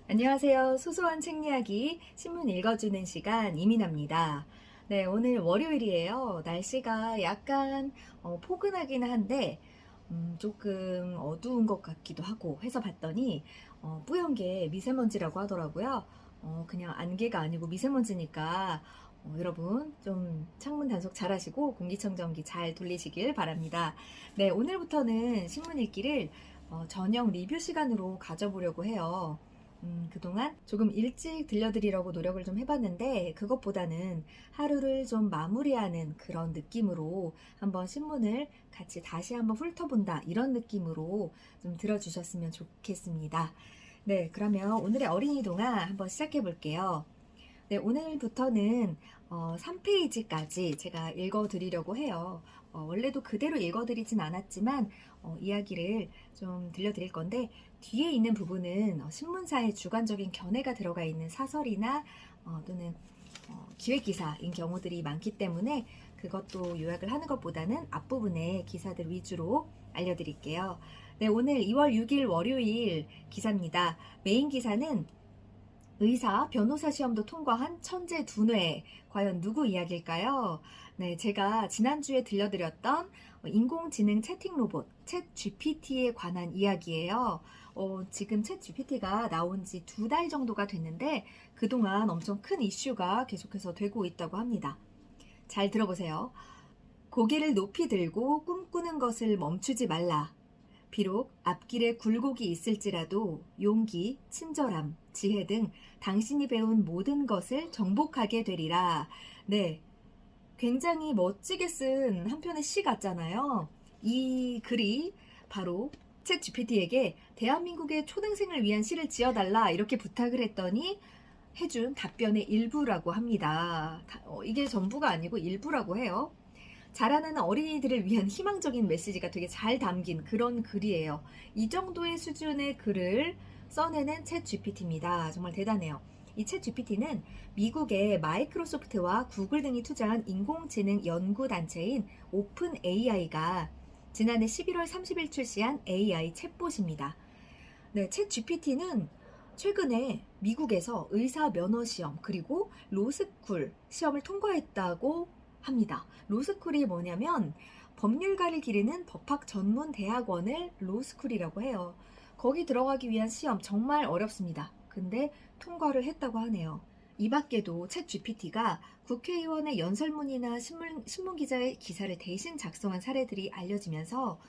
안녕하세요. 소소한 책 이야기 신문 읽어주는 시간 이민아입니다. 네, 오늘 월요일이에요. 날씨가 약간 포근하기는 한데 조금 어두운 것 같기도 하고 해서 봤더니 뿌연 게 미세먼지라고 하더라고요. 그냥 안개가 아니고 미세먼지니까 여러분 좀 창문 단속 잘 하시고 공기청정기 잘 돌리시길 바랍니다. 네, 오늘부터는 신문 읽기를 저녁 리뷰 시간으로 가져보려고 해요. 그동안 조금 일찍 들려드리려고 노력을 좀 해봤는데 그것보다는 하루를 좀 마무리하는 그런 느낌으로 한번 신문을 같이 다시 한번 훑어본다 이런 느낌으로 좀 들어주셨으면 좋겠습니다. 네, 그러면 오늘의 어린이 동화 한번 시작해 볼게요. 네, 오늘부터는 3페이지까지 제가 읽어드리려고 해요. 원래도 그대로 읽어드리진 않았지만 이야기를 좀 들려드릴 건데 뒤에 있는 부분은 신문사의 주관적인 견해가 들어가 있는 사설이나 또는 기획기사인 경우들이 많기 때문에 그것도 요약을 하는 것보다는 앞부분의 기사들 위주로 알려드릴게요. 네, 오늘 2월 6일 월요일 기사입니다. 메인 기사는 의사, 변호사 시험도 통과한 천재 두뇌. 과연 누구 이야기일까요? 네, 제가 지난주에 들려드렸던 인공지능 채팅 로봇, 챗 GPT에 관한 이야기예요. 지금 챗 GPT가 나온 지 2달 정도가 됐는데 그동안 엄청 큰 이슈가 계속해서 되고 있다고 합니다. 잘 들어보세요. 고개를 높이 들고 꿈꾸는 것을 멈추지 말라. 비록 앞길에 굴곡이 있을지라도 용기, 친절함, 지혜 등 당신이 배운 모든 것을 정복하게 되리라. 네, 굉장히 멋지게 쓴 한 편의 시 같잖아요. 이 글이 바로 챗 GPT에게 대한민국의 초등생을 위한 시를 지어달라 이렇게 부탁을 했더니 해준 답변의 일부라고 합니다. 이게 전부가 아니고 일부라고 해요. 자라나는 어린이들을 위한 희망적인 메시지가 되게 잘 담긴 그런 글이에요. 이 정도의 수준의 글을 써내는 챗 GPT입니다. 정말 대단해요. 이 챗 GPT는 미국의 마이크로소프트와 구글 등이 투자한 인공지능 연구단체인 오픈 AI가 지난해 11월 30일 출시한 AI 챗봇입니다. 네, 챗 GPT는 최근에 미국에서 의사 면허 시험 그리고 로스쿨 시험을 통과했다고 합니다. 로스쿨이 뭐냐면 법률가를 기르는 법학 전문 대학원을 로스쿨이라고 해요. 거기 들어가기 위한 시험 정말 어렵습니다. 근데 통과를 했다고 하네요. 이 밖에도 챗 GPT가 국회의원의 연설문이나 신문 기자의 기사를 대신 작성한 사례들이 알려지면서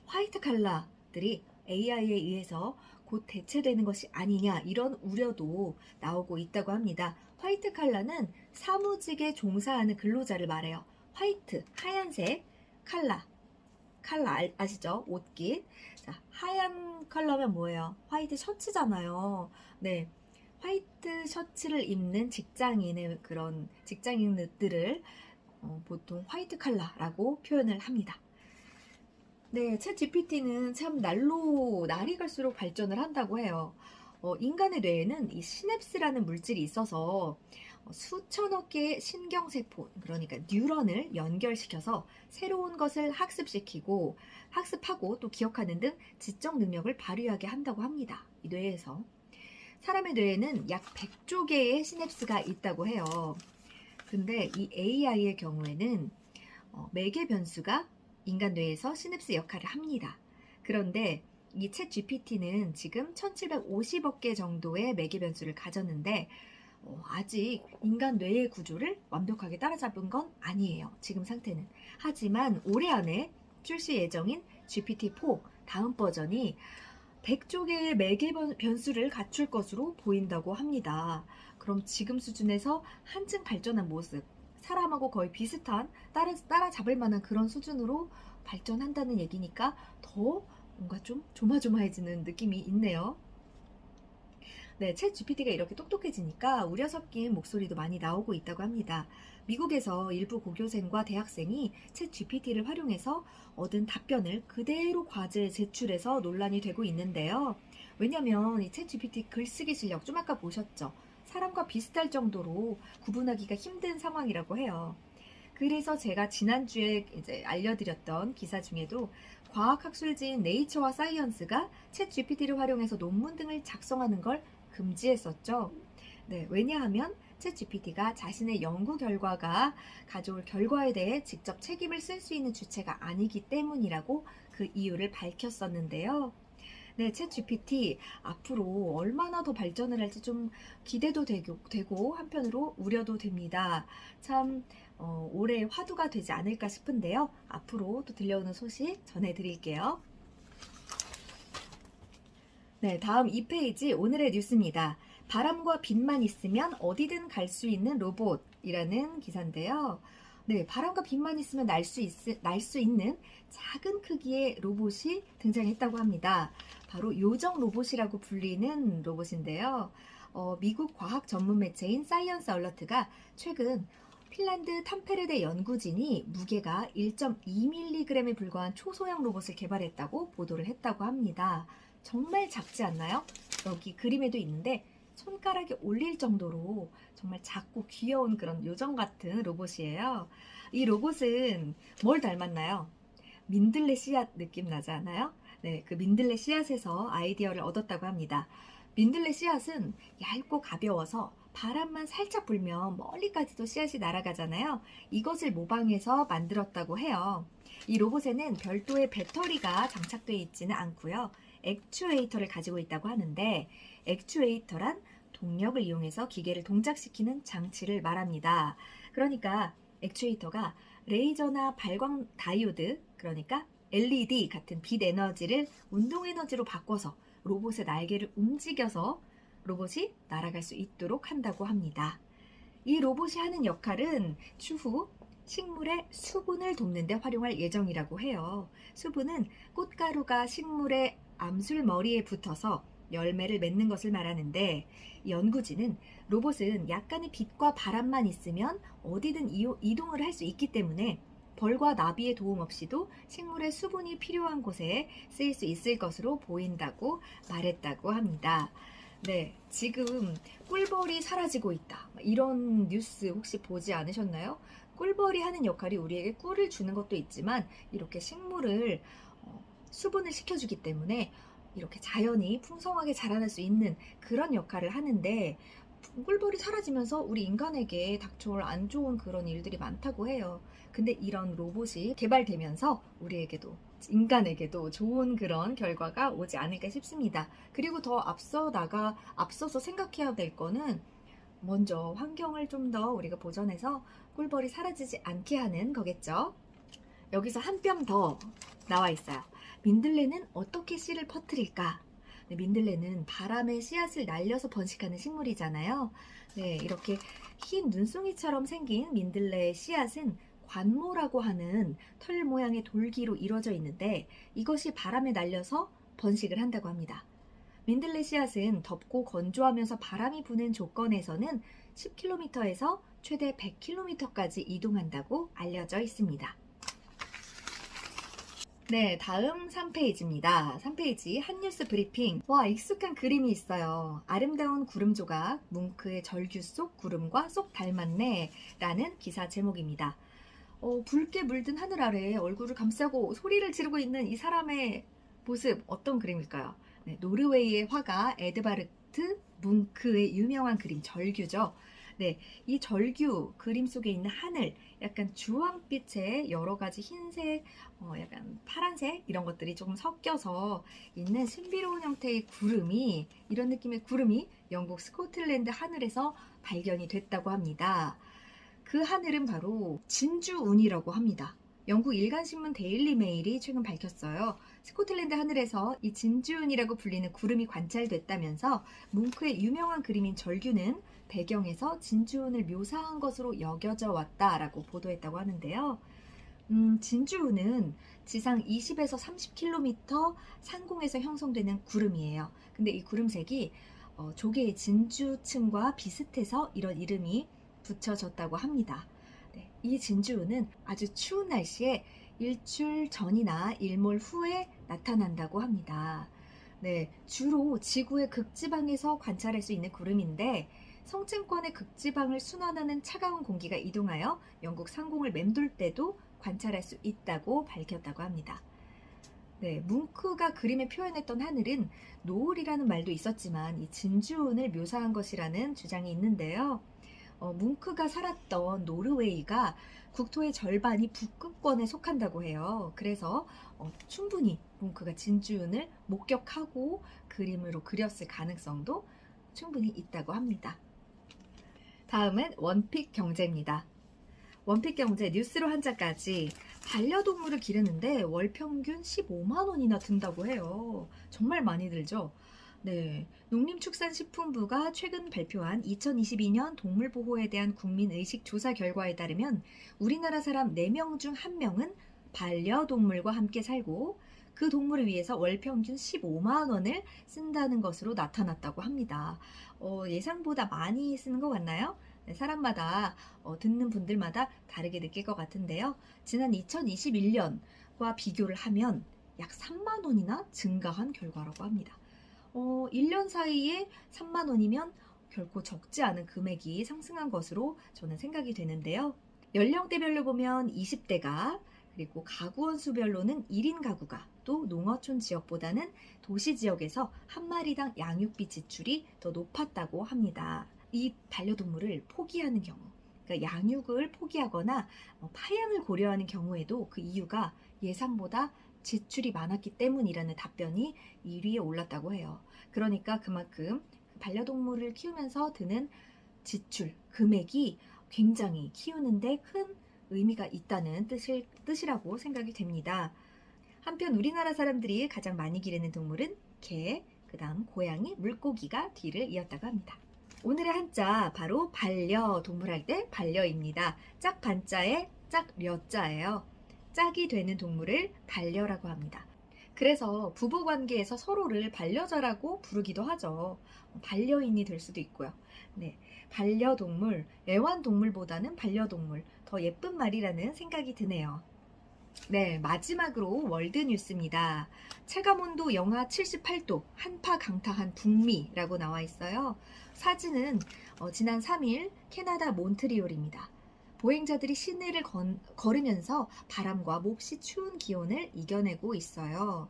화이트 칼라들이 AI에 의해서 곧 대체되는 것이 아니냐 이런 우려도 나오고 있다고 합니다. 화이트 칼라는 사무직에 종사하는 근로자를 말해요. 화이트, 하얀색, 칼라 아시죠? 옷깃. 자, 하얀 컬러면 뭐예요? 화이트 셔츠잖아요. 네. 화이트 셔츠를 입는 직장인의 그런 직장인들을 보통 화이트 칼라라고 표현을 합니다. 네, 챗 GPT는 참 날이 갈수록 발전을 한다고 해요. 인간의 뇌에는 이 시냅스라는 물질이 있어서 수천억 개의 신경세포, 그러니까 뉴런을 연결시켜서 새로운 것을 학습하고 또 기억하는 등 지적 능력을 발휘하게 한다고 합니다. 이 뇌에서. 사람의 뇌에는 약 100조 개의 시냅스가 있다고 해요. 근데 이 AI의 경우에는 매개 변수가 인간 뇌에서 시냅스 역할을 합니다. 그런데 이 챗 GPT는 지금 1750억 개 정도의 매개 변수를 가졌는데 아직 인간 뇌의 구조를 완벽하게 따라잡은 건 아니에요. 지금 상태는. 하지만 올해 안에 출시 예정인 GPT-4 다음 버전이 100조 개의 매개 변수를 갖출 것으로 보인다고 합니다. 그럼 지금 수준에서 한층 발전한 모습, 사람하고 거의 비슷한 따라잡을 만한 그런 수준으로 발전한다는 얘기니까 더 뭔가 좀 조마조마해지는 느낌이 있네요. 네, 챗 GPT가 이렇게 똑똑해지니까 우려 섞인 목소리도 많이 나오고 있다고 합니다. 미국에서 일부 고교생과 대학생이 챗 GPT를 활용해서 얻은 답변을 그대로 과제에 제출해서 논란이 되고 있는데요. 왜냐면 이 챗 GPT 글쓰기 실력 좀 아까 보셨죠? 사람과 비슷할 정도로 구분하기가 힘든 상황이라고 해요. 그래서 제가 지난주에 이제 알려드렸던 기사 중에도 과학학술지인 네이처와 사이언스가 챗 GPT를 활용해서 논문 등을 작성하는 걸 금지했었죠. 네, 왜냐하면 챗GPT가 자신의 연구 결과가 가져올 결과에 대해 직접 책임을 쓸 수 있는 주체가 아니기 때문이라고 그 이유를 밝혔었는데요. 네, 챗GPT 앞으로 얼마나 더 발전을 할지 좀 기대도 되고 한편으로 우려도 됩니다. 참 올해 화두가 되지 않을까 싶은데요. 앞으로 또 들려오는 소식 전해드릴게요. 네, 다음 2페이지 오늘의 뉴스입니다. 바람과 빛만 있으면 어디든 갈 수 있는 로봇이라는 기사인데요. 네, 바람과 빛만 있으면 날 수 있는 작은 크기의 로봇이 등장했다고 합니다. 바로 요정 로봇이라고 불리는 로봇인데요. 미국 과학 전문 매체인 사이언스 얼러트가 최근 핀란드 탐페레대 연구진이 무게가 1.2mg에 불과한 초소형 로봇을 개발했다고 보도를 했다고 합니다. 정말 작지 않나요? 여기 그림에도 있는데 손가락에 올릴 정도로 정말 작고 귀여운 그런 요정 같은 로봇이에요. 이 로봇은 뭘 닮았나요? 민들레 씨앗 느낌 나지 않아요? 네, 그 민들레 씨앗에서 아이디어를 얻었다고 합니다. 민들레 씨앗은 얇고 가벼워서 바람만 살짝 불면 멀리까지도 씨앗이 날아가잖아요. 이것을 모방해서 만들었다고 해요. 이 로봇에는 별도의 배터리가 장착되어 있지는 않고요. 액추에이터를 가지고 있다고 하는데 액추에이터란 동력을 이용해서 기계를 동작시키는 장치를 말합니다. 그러니까 액추에이터가 레이저나 발광 다이오드, 그러니까 LED 같은 빛 에너지를 운동 에너지로 바꿔서 로봇의 날개를 움직여서 로봇이 날아갈 수 있도록 한다고 합니다. 이 로봇이 하는 역할은 추후 식물의 수분을 돕는 데 활용할 예정이라고 해요. 수분은 꽃가루가 식물의 암술머리에 붙어서 열매를 맺는 것을 말하는데 연구진은 로봇은 약간의 빛과 바람만 있으면 어디든 이동을 할 수 있기 때문에 벌과 나비의 도움 없이도 식물의 수분이 필요한 곳에 쓰일 수 있을 것으로 보인다고 말했다고 합니다. 네, 지금 꿀벌이 사라지고 있다. 이런 뉴스 혹시 보지 않으셨나요? 꿀벌이 하는 역할이 우리에게 꿀을 주는 것도 있지만 이렇게 식물을 수분을 시켜주기 때문에 이렇게 자연이 풍성하게 자라날 수 있는 그런 역할을 하는데 꿀벌이 사라지면서 우리 인간에게 닥쳐올 안 좋은 그런 일들이 많다고 해요. 근데 이런 로봇이 개발되면서 우리에게도 인간에게도 좋은 그런 결과가 오지 않을까 싶습니다. 그리고 더 앞서서 생각해야 될 거는 먼저 환경을 좀 더 우리가 보존해서 꿀벌이 사라지지 않게 하는 거겠죠. 여기서 한 뼘 더 나와 있어요. 민들레는 어떻게 씨를 퍼뜨릴까? 네, 민들레는 바람에 씨앗을 날려서 번식하는 식물이잖아요. 네, 이렇게 흰 눈송이처럼 생긴 민들레의 씨앗은 관모라고 하는 털 모양의 돌기로 이루어져 있는데 이것이 바람에 날려서 번식을 한다고 합니다. 민들레 씨앗은 덥고 건조하면서 바람이 부는 조건에서는 10km에서 최대 100km까지 이동한다고 알려져 있습니다. 네, 다음 3페이지입니다. 3페이지 핫뉴스 브리핑. 와, 익숙한 그림이 있어요. 아름다운 구름 조각, 뭉크의 절규 속 구름과 쏙 닮았네 라는 기사 제목입니다. 붉게 물든 하늘 아래 얼굴을 감싸고 소리를 지르고 있는 이 사람의 모습 어떤 그림일까요? 네, 노르웨이의 화가 에드바르트 뭉크의 유명한 그림 절규죠. 네, 이 절규 그림 속에 있는 하늘, 약간 주황빛의 여러 가지 흰색, 약간 파란색 이런 것들이 조금 섞여서 있는 신비로운 형태의 구름이, 이런 느낌의 구름이 영국 스코틀랜드 하늘에서 발견이 됐다고 합니다. 그 하늘은 바로 진주운이라고 합니다. 영국 일간신문 데일리 메일이 최근 밝혔어요. 스코틀랜드 하늘에서 이 진주운이라고 불리는 구름이 관찰됐다면서 뭉크의 유명한 그림인 절규는 배경에서 진주운을 묘사한 것으로 여겨져 왔다라고 보도했다고 하는데요. 진주운은 지상 20에서 30km 상공에서 형성되는 구름이에요. 근데 이 구름색이 조개의 진주층과 비슷해서 이런 이름이 붙여졌다고 합니다. 네, 이 진주운은 아주 추운 날씨에 일출 전이나 일몰 후에 나타난다고 합니다. 네, 주로 지구의 극지방에서 관찰할 수 있는 구름인데 성층권의 극지방을 순환하는 차가운 공기가 이동하여 영국 상공을 맴돌 때도 관찰할 수 있다고 밝혔다고 합니다. 네, 뭉크가 그림에 표현했던 하늘은 노을이라는 말도 있었지만 이 진주운을 묘사한 것이라는 주장이 있는데요. 뭉크가 살았던 노르웨이가 국토의 절반이 북극권에 속한다고 해요. 그래서 충분히 뭉크가 진주운을 목격하고 그림으로 그렸을 가능성도 충분히 있다고 합니다. 다음은 원픽 경제입니다. 원픽 경제 뉴스로 한자까지 반려동물을 기르는데 월 평균 15만 원이나 든다고 해요. 정말 많이 들죠? 네, 농림축산식품부가 최근 발표한 2022년 동물보호에 대한 국민의식 조사 결과에 따르면 우리나라 사람 4명 중 1명은 반려동물과 함께 살고 그 동물을 위해서 월 평균 15만 원을 쓴다는 것으로 나타났다고 합니다. 예상보다 많이 쓰는 것 같나요? 네, 사람마다 듣는 분들마다 다르게 느낄 것 같은데요. 지난 2021년과 비교를 하면 약 3만 원이나 증가한 결과라고 합니다. 1년 사이에 3만 원이면 결코 적지 않은 금액이 상승한 것으로 저는 생각이 되는데요. 연령대별로 보면 20대가 그리고 가구원 수별로는 1인 가구가 또 농어촌 지역보다는 도시 지역에서 한 마리당 양육비 지출이 더 높았다고 합니다. 이 반려동물을 포기하는 경우, 그러니까 양육을 포기하거나 파양을 고려하는 경우에도 그 이유가 예상보다 지출이 많았기 때문이라는 답변이 1위에 올랐다고 해요. 그러니까 그만큼 반려동물을 키우면서 드는 지출, 금액이 굉장히 키우는데 큰 의미가 있다는 뜻이라고 생각이 됩니다. 한편 우리나라 사람들이 가장 많이 기르는 동물은 개, 그 다음 고양이, 물고기가 뒤를 이었다고 합니다. 오늘의 한자 바로 반려동물 할 때 반려입니다. 짝 반자에 짝려자예요. 짝이 되는 동물을 반려라고 합니다. 그래서 부부관계에서 서로를 반려자라고 부르기도 하죠. 반려인이 될 수도 있고요. 네, 반려동물, 애완동물보다는 반려동물, 더 예쁜 말이라는 생각이 드네요. 네, 마지막으로 월드뉴스입니다. 체감온도 영하 78도, 한파 강타한 북미라고 나와 있어요. 사진은 지난 3일 캐나다 몬트리올입니다. 보행자들이 시내를 걸으면서 바람과 몹시 추운 기온을 이겨내고 있어요.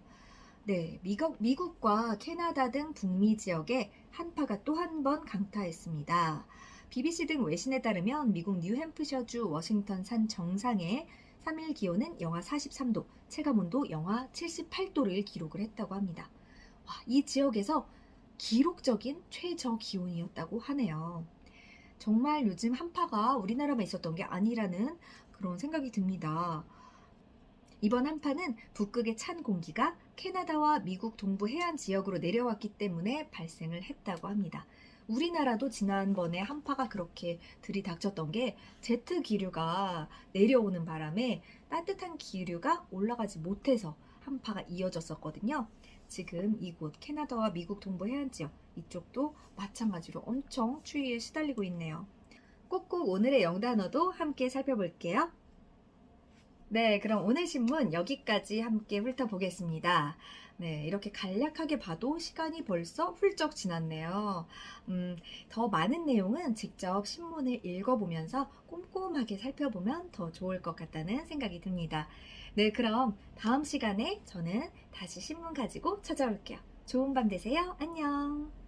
네, 미국과 캐나다 등 북미 지역에 한파가 또 한 번 강타했습니다. BBC 등 외신에 따르면 미국 뉴햄프셔주 워싱턴 산 정상에 3일 기온은 영하 43도, 체감온도 영하 78도를 기록을 했다고 합니다. 와, 이 지역에서 기록적인 최저 기온이었다고 하네요. 정말 요즘 한파가 우리나라만 있었던 게 아니라는 그런 생각이 듭니다. 이번 한파는 북극의 찬 공기가 캐나다와 미국 동부 해안 지역으로 내려왔기 때문에 발생을 했다고 합니다. 우리나라도 지난번에 한파가 그렇게 들이닥쳤던 게 제트 기류가 내려오는 바람에 따뜻한 기류가 올라가지 못해서 한파가 이어졌었거든요. 지금 이곳 캐나다와 미국 동부 해안 지역 이쪽도 마찬가지로 엄청 추위에 시달리고 있네요. 꼭꼭 오늘의 영단어도 함께 살펴볼게요. 네, 그럼 오늘 신문 여기까지 함께 훑어보겠습니다. 네, 이렇게 간략하게 봐도 시간이 벌써 훌쩍 지났네요. 더 많은 내용은 직접 신문을 읽어보면서 꼼꼼하게 살펴보면 더 좋을 것 같다는 생각이 듭니다. 네, 그럼 다음 시간에 저는 다시 신문 가지고 찾아올게요. 좋은 밤 되세요. 안녕.